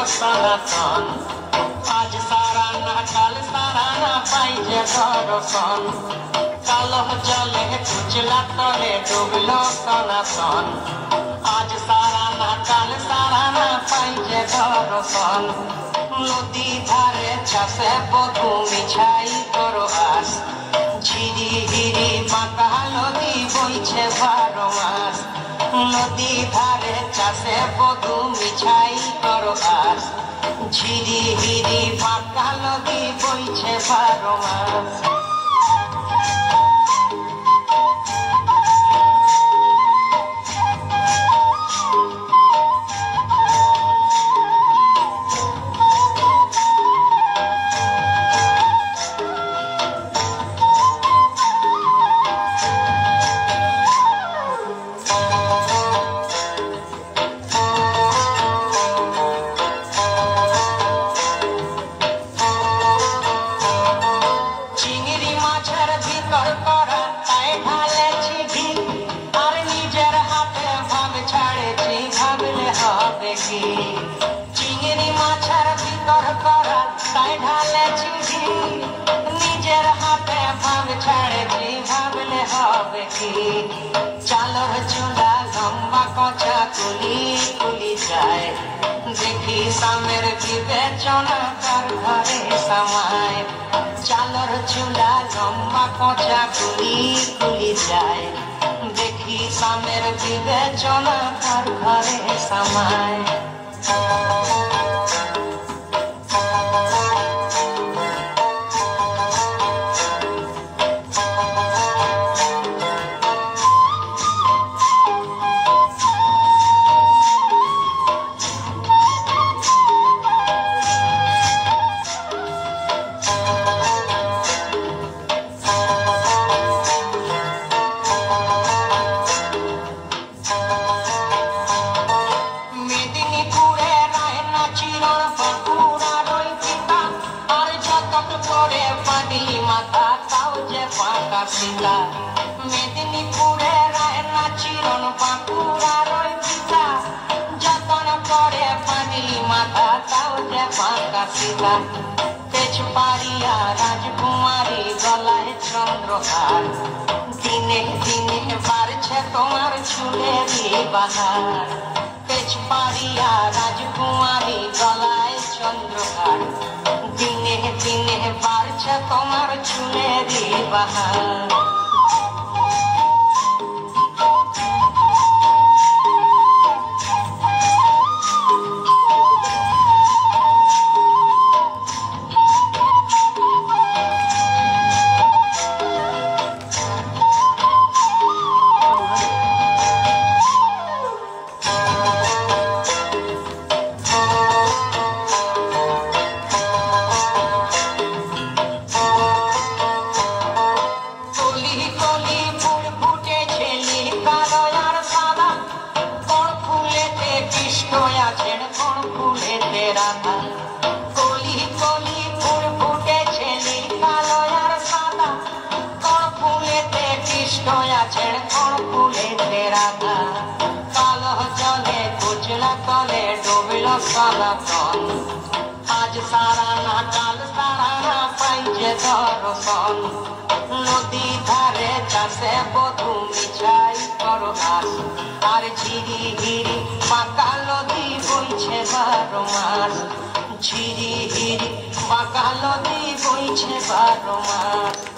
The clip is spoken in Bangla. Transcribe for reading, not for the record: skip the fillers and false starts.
सनातन आज सारा ना काल सारा ना पाइजे दर्शन कालो जले उजला तले डूबलो सनातन आज सारा ना काल सारा ना पाइजे दर्शन नदी धारे छासे बधू मिछाई करो आस झिरी हिरी बांका नदी বইছে 12 মাস नदी धारे चाषे बधू मिछाई करो आस झिरी हिरी बांका नदी বইছে 12 মাস চিংড়ি মাছের ভিতর করা তাই ঢালেছি নিজের হাতে ভাব ছেড়েছি ভাবলে হবে কি চালর চুলা লম্বা কচা কুলি কুলি যায় দেখি সামের বিবেচনা তার ঘরে সামায় চালর চুলা লম্বা কচা কুলি কুলি যায় দেখি সামের বিবেচনা তার ঘরে সামায় মেদিনীপুরে রায়না চিরন বাঁকুড়ার ওই পিতা যতন করে পানি মাথা তাও যে পাকা সীতা তেজপাড়িয়া রাজকুমারী গলায় চন্দ্রহার দিনে দিনে বাড়ছে তোমার চুলেরই বাহার তেজপাড়িয়া রাজকুমারী গলায় চন্দ্রহার দিনে দিনে বাড়ছে তোমার চুলেরই বাহার কলি কলি ফুল ফুটেছে কালো আর সাদা কোন ফুলেতে কৃষ্ণ আছেন কোন ফুলেতে রাধা কালো জলে উজলা তলে ডুবল সনাতন আজ সারা না কাল সারা না পাইছে দর্শন নদী ধারে চাষে বধূ মিছাই করো আস আর ঝিরি হিরি পাকা নদী বইছে 12 মাস ঝিরি হিরি পাকা নদী বইছে 12 মাস